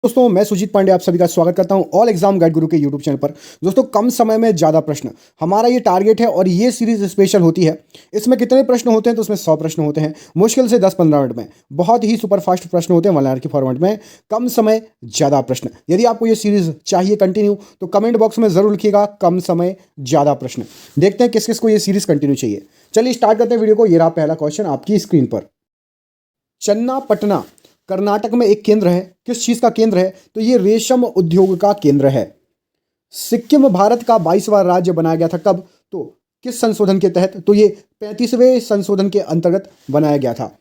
दोस्तों मैं सुजीत पांडे आप सभी का स्वागत करता हूं ऑल एग्जाम गाइड गुरु के यूट्यूब चैनल पर। दोस्तों कम समय में ज़्यादा प्रश्न हमारा ये टारगेट है और ये सीरीज स्पेशल होती है। इसमें कितने प्रश्न होते हैं तो उसमें 100 प्रश्न होते हैं, मुश्किल से 10-15 मिनट में। बहुत ही सुपर फास्ट प्रश्न होते हैं वन लाइन के फॉर्मेट में, कम समय ज़्यादा प्रश्न। यदि आपको ये सीरीज चाहिए कंटिन्यू तो कमेंट बॉक्स में ज़रूर लिखिएगा कम समय ज़्यादा प्रश्न। देखते हैं किस किस को ये सीरीज कंटिन्यू चाहिए। चलिए स्टार्ट करते हैं वीडियो को। ये रहा पहला क्वेश्चन आपकी स्क्रीन पर। चन्नापटना कर्नाटक में एक केंद्र है, किस चीज का केंद्र है तो ये रेशम उद्योग का केंद्र है। सिक्किम भारत का 22वां राज्य बनाया गया था, कब तो किस संशोधन के तहत तो ये 35वें संशोधन के अंतर्गत बनाया गया था।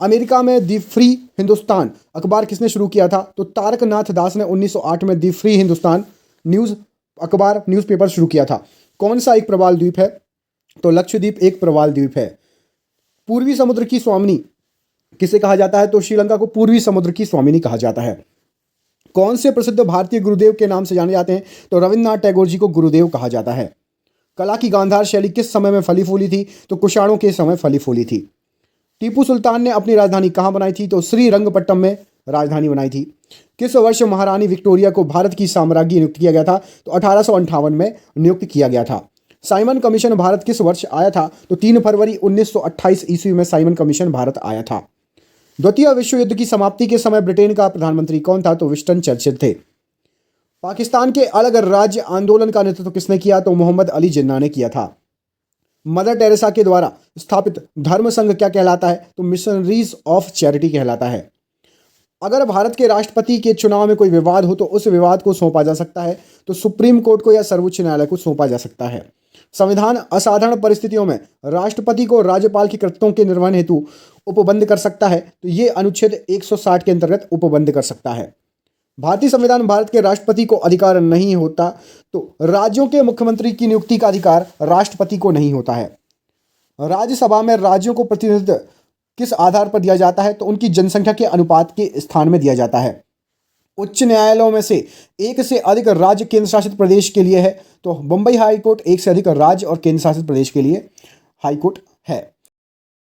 अमेरिका में दी फ्री हिंदुस्तान अखबार किसने शुरू किया था तो तारक नाथ दास ने 1908 में दी फ्री हिंदुस्तान न्यूज अखबार न्यूज़पेपर शुरू किया था। कौन सा एक प्रवाल द्वीप है तो लक्षद्वीप एक प्रवाल द्वीप है। पूर्वी समुद्र की स्वामिनी किसे कहा जाता है तो श्रीलंका को पूर्वी समुद्र की स्वामिनी कहा जाता है। कौन से प्रसिद्ध भारतीय गुरुदेव के नाम से जाने जाते हैं तो रविन्द्रनाथ टैगोर जी को गुरुदेव कहा जाता है। कला की गांधार शैली किस समय में फली फूली थी तो कुषाणों के समय फली फूली थी। टीपू सुल्तान ने अपनी राजधानी कहां बनाई थी तो श्रीरंगपट्टनम में राजधानी बनाई थी। किस वर्ष महारानी विक्टोरिया को भारत की साम्राज्ञी नियुक्त किया गया था तो 1858 में नियुक्त किया गया था। साइमन कमीशन भारत किस वर्ष आया था तो 3 फरवरी 1928 ईस्वी में साइमन कमीशन भारत आया था। द्वितीय विश्व युद्ध की समाप्ति के समय ब्रिटेन का प्रधानमंत्री कौन था तो विंस्टन चर्चिल थे। पाकिस्तान के अलग राज्य आंदोलन का नेतृत्व किसने किया तो मोहम्मद अली जिन्ना ने किया था। मदर टेरेसा के द्वारा स्थापित धर्म संघ क्या कहलाता है तो मिशनरीज ऑफ चैरिटी कहलाता है। अगर भारत के राष्ट्रपति के चुनाव में कोई विवाद हो तो उस विवाद को सौंपा जा सकता है तो सुप्रीम कोर्ट को या सर्वोच्च न्यायालय को सौंपा जा सकता है। संविधान असाधारण परिस्थितियों में राष्ट्रपति को राज्यपाल के कृत्यों के निर्वहन हेतु उपबंध कर सकता है तो ये अनुच्छेद 160 के अंतर्गत उपबंध कर सकता है। भारतीय संविधान भारत के राष्ट्रपति को अधिकार नहीं होता तो राज्यों के मुख्यमंत्री की नियुक्ति का अधिकार राष्ट्रपति को नहीं होता है। राज्यसभा में राज्यों को प्रतिनिधित्व किस आधार पर दिया जाता है तो उनकी जनसंख्या के अनुपात के स्थान में दिया जाता है। उच्च न्यायालयों में से एक से अधिक राज्य केंद्र शासित प्रदेश के लिए है तो मुंबई हाई कोर्ट एक से अधिक राज्य और केंद्र शासित प्रदेश के लिए हाई कोर्ट है।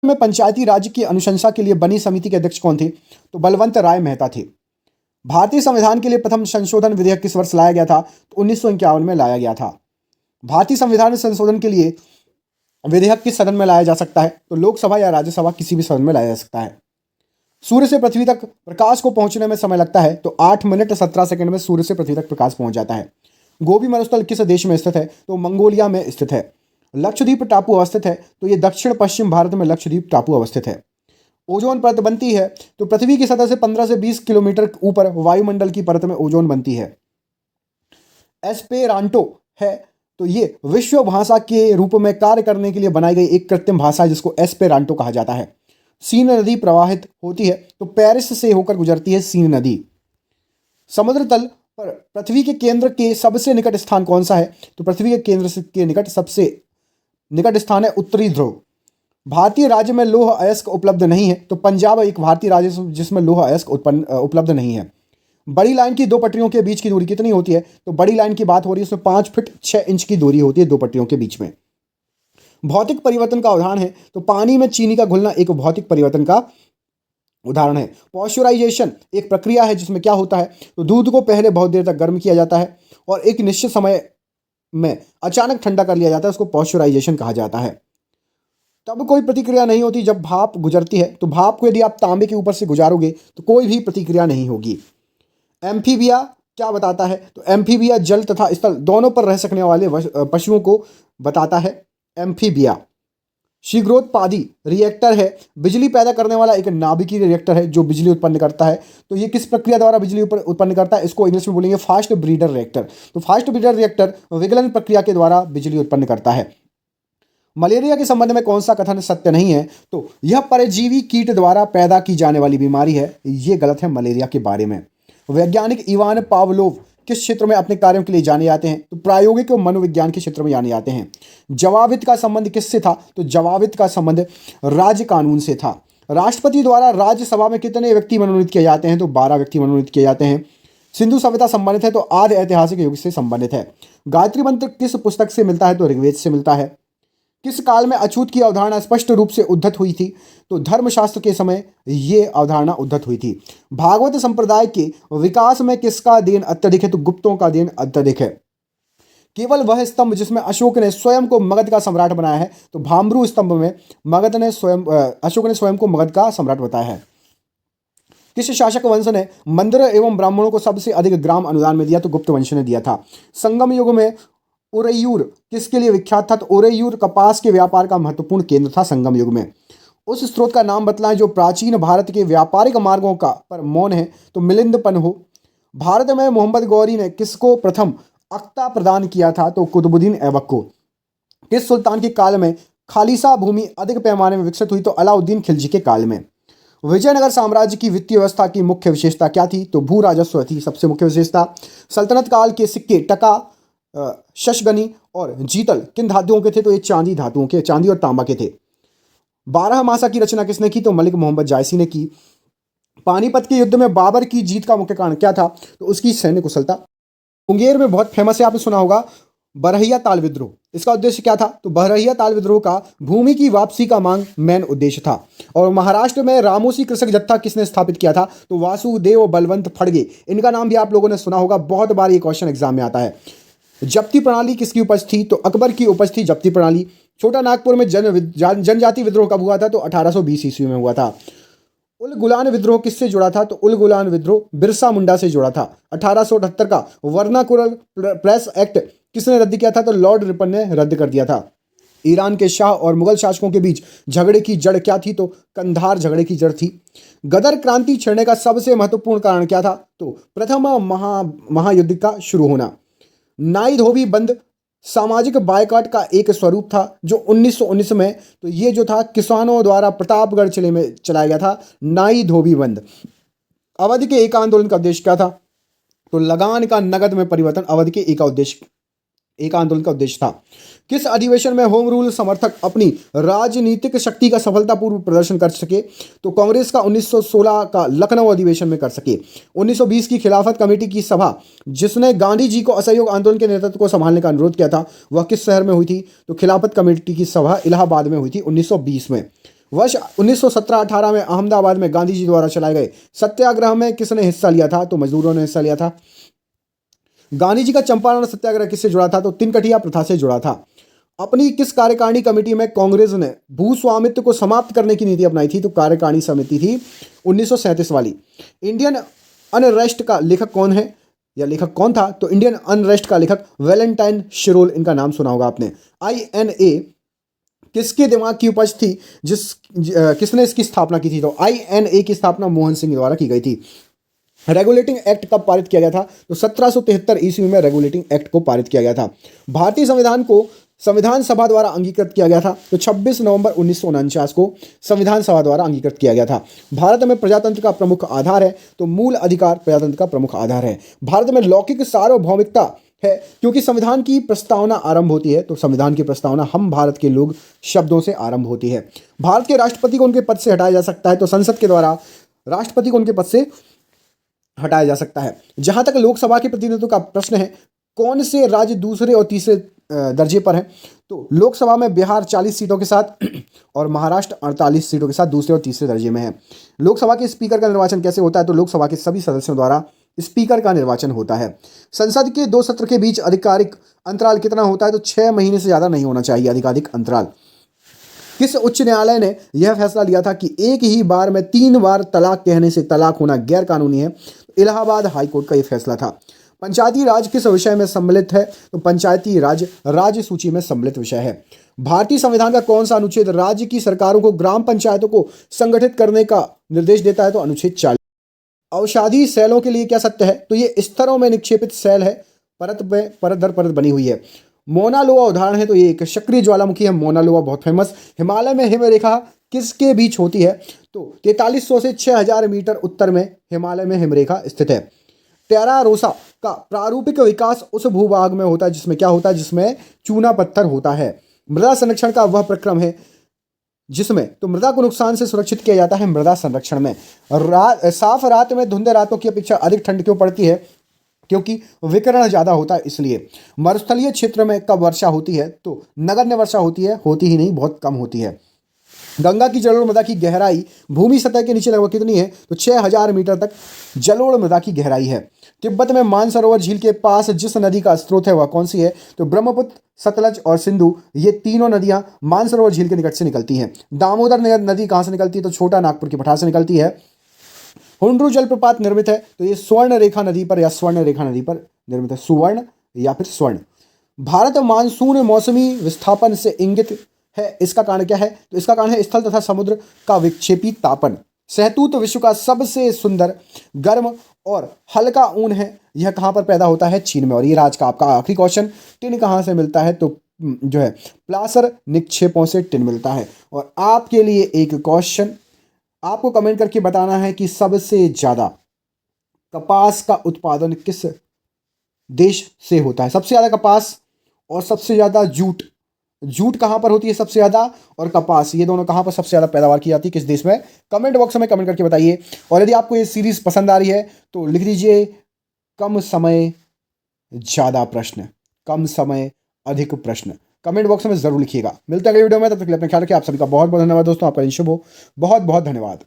में पंचायती राज्य की अनुशंसा के लिए बनी समिति के अध्यक्ष कौन थे तो बलवंत राय मेहता थे। भारतीय संविधान के लिए प्रथम संशोधन विधेयक किस वर्ष लाया गया था तो 1951 में लाया गया था। भारतीय संविधान संशोधन के लिए विधेयक किस सदन में लाया जा सकता है तो लोकसभा या राज्यसभा किसी भी सदन में लाया जा सकता है। सूर्य से पृथ्वी तक प्रकाश को पहुंचने में समय लगता है तो 8 मिनट 17 सेकंड में सूर्य से पृथ्वी तक प्रकाश पहुंच जाता है। गोबी मरुस्थल किस देश में स्थित है तो मंगोलिया में स्थित है। लक्षद्वीप टापू अवस्थित है तो ये दक्षिण पश्चिम भारत में लक्षद्वीप टापू अवस्थित है। ओजोन परत बनती है तो पृथ्वी की सतह से 15 से 20 किलोमीटर ऊपर वायुमंडल की परत में ओजोन बनती है। एस्पेरांटो है तो ये विश्व भाषा के रूप में कार्य करने के लिए बनाई गई एक कृत्रिम भाषा है जिसको एस्पेरांटो कहा जाता है। सीन नदी प्रवाहित होती है तो पेरिस से होकर गुजरती है सीन नदी। समुद्र तल पर पृथ्वी के केंद्र के सबसे निकट स्थान कौन सा है तो पृथ्वी के केंद्र के निकट सबसे निकट स्थान है उत्तरी ध्रुव। भारतीय राज्य में लौह अयस्क उपलब्ध नहीं है तो पंजाब एक भारतीय राज्य जिसमें लौह अयस्क उपलब्ध नहीं है। बड़ी लाइन की दो पटरियों के बीच की दूरी कितनी होती है तो बड़ी लाइन की बात हो रही है उसमें 5 फीट 6 इंच की दूरी होती है दो पटरियों के बीच में। भौतिक परिवर्तन का उदाहरण है तो पानी में चीनी का घुलना एक भौतिक परिवर्तन का उदाहरण है। पॉस्चराइजेशन एक प्रक्रिया है जिसमें क्या होता है तो दूध को पहले बहुत देर तक गर्म किया जाता है और एक निश्चित समय में अचानक ठंडा कर लिया जाता है, उसको पॉस्चराइजेशन कहा जाता है। तब कोई प्रतिक्रिया नहीं होती जब भाप गुजरती है तो भाप को यदि आप तांबे के ऊपर से गुजारोगे तो कोई भी प्रतिक्रिया नहीं होगी। एम्फीबिया क्या बताता है तो एम्फीबिया जल तथा स्थल दोनों पर रह सकने वाले पशुओं को बताता है एम्फीबिया। शीघ्रोत्पादी रिएक्टर है, बिजली पैदा करने वाला एक नाभिकीय रिएक्टर है जो बिजली उत्पन्न करता है। तो ये किस प्रक्रिया द्वारा बिजली उत्पन्न करता है, इसको इंग्लिश में बोलेंगे फास्ट ब्रीडर रिएक्टर। तो फास्ट ब्रीडर रिएक्टर विगलन प्रक्रिया के द्वारा बिजली उत्पन्न करता है। मलेरिया के संबंध में कौन सा कथन सत्य नहीं है तो यह परजीवी कीट द्वारा पैदा की जाने वाली बीमारी है, ये गलत है मलेरिया के बारे में। वैज्ञानिक इवान पावलोव किस क्षेत्र में अपने कार्यों के लिए जाने जाते हैं तो प्रायोगिक और मनोविज्ञान के क्षेत्र में जाने जाते हैं। जवाबित का संबंध किससे था तो जवाबित का संबंध राज्य कानून से था। राष्ट्रपति द्वारा राज्यसभा में कितने व्यक्ति मनोनीत किए जाते हैं तो 12 व्यक्ति मनोनीत किए जाते हैं। सिंधु सभ्यता संबंधित है तो आदि ऐतिहासिक युग से संबंधित है। गायत्री मंत्र किस पुस्तक से मिलता है तो ऋग्वेद से मिलता है। किस काल में अछूत की अवधारणा स्पष्ट रूप से उद्धत हुई थी? तो धर्मशास्त्र के समय ये अवधारणा उद्धत हुई थी। भागवत संप्रदाय के विकास में किसका देन अत्यधिक है? तो गुप्तों का देन अत्यधिक है। केवल वह स्तंभ जिसमें अशोक ने स्वयं को मगध का सम्राट बनाया है, तो भामरू स्तंभ में अशोक ने स्वयं को मगध का सम्राट बताया है। किस शासक वंश ने मंदिर एवं ब्राह्मणों को सबसे अधिक ग्राम अनुदान में दिया? तो गुप्त वंश ने दिया था। संगम युग में उरैयूर किसके लिए विख्यात था? तो उरैयूर कपास के व्यापार का महत्वपूर्ण केंद्र था संगम युग में। उस स्रोत का नाम बतलाएं जो प्राचीन भारत के व्यापारिक मार्गों का पर मौन है। तो मिलिंद पन्हो। भारत में मोहम्मद गौरी ने किसको प्रथम अख्ता प्रदान किया था? तो कुतुबुद्दीन ऐबक को। किस सुल्तान के काल में खालिसा भूमि अधिक पैमाने में विकसित हुई? तो अलाउद्दीन खिलजी के काल में। विजयनगर साम्राज्य की वित्तीय व्यवस्था की मुख्य विशेषता क्या थी? तो भू राजस्व थी सबसे मुख्य विशेषता। सल्तनत काल के सिक्के टका, शशगनी और जीतल किन धातुओं के थे? तो ये चांदी धातुओं के, चांदी और तांबा के थे। 12 मासा की रचना किसने की? तो मलिक मोहम्मद जायसी ने की। पानीपत के युद्ध में बाबर की जीत का मुख्य कारण क्या था? तो उसकी सैन्य कुशलता। मुंगेर में बहुत फेमस है, आपने सुना होगा, बरहिया ताल विद्रोह। इसका उद्देश्य क्या था? तो बरहिया ताल विद्रोह का भूमि की वापसी का मांग मेन उद्देश्य था। और महाराष्ट्र में रामोसी कृषक जत्था किसने स्थापित किया था? तो वासुदेव बलवंत फड़गे। इनका नाम भी आप लोगों ने सुना होगा, बहुत बार ये क्वेश्चन एग्जाम में आता है। जप्ती प्रणाली किसकी उपज थी? तो अकबर की उपज थी जप्ती प्रणाली। छोटा नागपुर में जनजाति विद्रोह कब हुआ था? तो 1820 ईस्वी में हुआ था। उल गुलान विद्रोह किससे जुड़ा था? तो उल गुलान विद्रोह बिरसा मुंडा से जुड़ा था। 1878 का वर्नाकुलर प्रेस एक्ट किसने रद्द किया था? तो लॉर्ड रिपन ने रद्द कर दिया था। ईरान के शाह और मुगल शासकों के बीच झगड़े की जड़ क्या थी? तो कंधार झगड़े की जड़ थी। गदर क्रांति छिड़ने का सबसे महत्वपूर्ण कारण क्या था? तो प्रथम महायुद्ध का शुरू होना। नाई धोबी बंद सामाजिक बायकॉट का एक स्वरूप था जो 1919 में, तो ये जो था किसानों द्वारा प्रतापगढ़ जिले में चलाया गया था, नाई धोबी बंद। अवध के एक आंदोलन का उद्देश्य क्या था? तो लगान का नगद में परिवर्तन अवध के एक आंदोलन का उद्देश्य था। किस अधिवेशन में होम रूल समर्थक अपनी राजनीतिक शक्ति का सफलतापूर्वक प्रदर्शन कर सके? तो कांग्रेस का 1916 का लखनऊ अधिवेशन में कर सके। 1920 की खिलाफत कमेटी की सभा जिसने गांधी जी को असहयोग आंदोलन के नेतृत्व को संभालने का अनुरोध किया था, वह किस शहर में हुई थी? तो खिलाफत कमेटी की सभा इलाहाबाद में हुई थी 1920 में। वर्ष 1917-18 में अहमदाबाद में गांधी जी द्वारा चलाए गए सत्याग्रह में किसने हिस्सा लिया था? तो मजदूरों ने हिस्सा लिया था। गांधी जी का चंपारण सत्याग्रह किससे जुड़ा था? तो तिनकटिया प्रथा से जुड़ा था। अपनी किस कार्यकारिणी कमेटी में कांग्रेस ने भूस्वामित्व को समाप्त करने की नीति अपनाई थी? तो कार्यकारिणी समिति थी 1937 वाली। इंडियन अनरेस्ट का लेखक कौन है या लेखक कौन था? तो इंडियन अनरेस्ट का लेखक वैलेंटाइन शिरोल, इनका नाम सुना होगा आपने। INA किसके दिमाग की उपज थी किसने इसकी स्थापना की थी? तो INA की स्थापना मोहन सिंह द्वारा की गई थी। रेगुलेटिंग एक्ट कब पारित किया गया था? तो 1773 ईस्वी में रेगुलेटिंग एक्ट को पारित किया गया था। भारतीय संविधान को संविधान सभा द्वारा अंगीकृत किया गया था। तो 26 नवंबर 1949 को संविधान सभा द्वारा अंगीकृत किया गया था। भारत में प्रजातंत्र का प्रमुख आधार है, तो मूल अधिकार प्रजातंत्र का प्रमुख आधार है। भारत में लौकिक सार्वभौमिकता है क्योंकि संविधान की प्रस्तावना आरंभ होती है, तो संविधान की प्रस्तावना हम भारत के लोग शब्दों से आरंभ होती है। भारत के राष्ट्रपति को उनके पद से हटाया जा सकता है, तो संसद के द्वारा राष्ट्रपति को उनके पद से हटाया जा सकता है। जहां तक लोकसभा के प्रतिनिधित्व का प्रश्न है, कौन से राज्य दूसरे और तीसरे दर्जे पर हैं? तो लोकसभा में बिहार 40 सीटों के साथ और महाराष्ट्र 48 सीटों के साथ दूसरे और तीसरे दर्जे में है। लोकसभा के स्पीकर का निर्वाचन कैसे होता है? तो लोकसभा के सभी सदस्यों द्वारा स्पीकर का निर्वाचन होता है। संसद के 2 सत्र के बीच आधिकारिक अंतराल कितना होता है? तो 6 महीने से ज़्यादा नहीं होना चाहिए आधिकारिक अंतराल। किस उच्च न्यायालय ने यह फैसला लिया था कि एक ही बार में 3 बार तलाक कहने से तलाक होना गैर कानूनी है? इलाहाबाद हाईकोर्ट का यह फैसला था। पंचायती राज किस विषय में सम्मिलित है? तो पंचायती राज राज्य सूची में सम्मिलित विषय है। भारतीय संविधान का कौन सा अनुच्छेद राज्य की सरकारों को ग्राम पंचायतों को संगठित करने का निर्देश देता है? तो अनुच्छेद 40। औषधि सेलों के लिए क्या सत्य है? तो ये स्तरों में निक्षेपित सेल है, परत दर परत बनी हुई है। मोना लोआ उदाहरण है, तो ये एक सक्रिय ज्वालामुखी है। मोना लोआ बहुत फेमस। हिमालय में हिमरेखा किसके बीच होती है? तो 4300 से 6000 मीटर उत्तर में हिमालय में हिमरेखा स्थित है। टेरा रोसा का प्रारूपिक विकास उस भूभाग में होता है जिसमें क्या होता है? जिसमें चूना पत्थर होता है। मृदा संरक्षण का वह प्रक्रम है जिसमें तो मृदा को नुकसान से सुरक्षित किया जाता है मृदा संरक्षण में। साफ रात में धुंध रातों की अपेक्षा अधिक ठंड क्यों पड़ती है? क्योंकि विकिरण ज़्यादा होता है इसलिए। मरुस्थलीय क्षेत्र में कब वर्षा होती है? तो नगण्य वर्षा होती है, होती ही नहीं, बहुत कम होती है। गंगा की जलोढ़ मृदा की गहराई भूमि सतह के नीचे लगभग कितनी है? तो 6000 मीटर तक जलोढ़ मृदा की गहराई है। तिब्बत में मानसरोवर झील के पास जिस नदी का स्रोत है वह कौन सी है? तो ब्रह्मपुत्र, सतलज और सिंधु, ये तीनों नदियां मानसरोवर झील के निकट से निकलती हैं। दामोदर नदी कहाँ से निकलती है? तो छोटा नागपुर के पठार से निकलती है। हुंड्रू जलप्रपात निर्मित है तो ये स्वर्ण रेखा नदी पर या स्वर्ण रेखा नदी पर निर्मित है, सुवर्ण या फिर स्वर्ण। भारत मानसून मौसमी विस्थापन से इंगित है, इसका कारण क्या है? तो इसका कारण है स्थल तथा समुद्र का विक्षेपी तापन। सहतूत विश्व का सबसे सुंदर, गर्म और हल्का ऊन है, यह कहाँ पर पैदा होता है? चीन में। और ये राज का आपका आखिरी क्वेश्चन, टिन कहाँ से मिलता है? तो जो है प्लासर निक्षेपों से टिन मिलता है। और आपके लिए एक क्वेश्चन, आपको कमेंट करके बताना है कि सबसे ज्यादा कपास का उत्पादन किस देश से होता है? सबसे ज्यादा कपास और सबसे ज्यादा जूट, जूट कहां पर होती है सबसे ज्यादा, और कपास, ये दोनों कहां पर सबसे ज्यादा पैदावार की जाती है, किस देश में? कमेंट बॉक्स में कमेंट करके बताइए। और यदि आपको ये सीरीज पसंद आ रही है तो लिख दीजिए कम समय ज्यादा प्रश्न, कम समय अधिक प्रश्न, कमेंट बॉक्स में जरूर लिखिएगा। मिलते हैं अगले वीडियो में, तब तक के लिए अपना ख्याल रखिए। आप सभी का बहुत बहुत धन्यवाद दोस्तों, आपका दिन शुभ हो। बहुत बहुत धन्यवाद।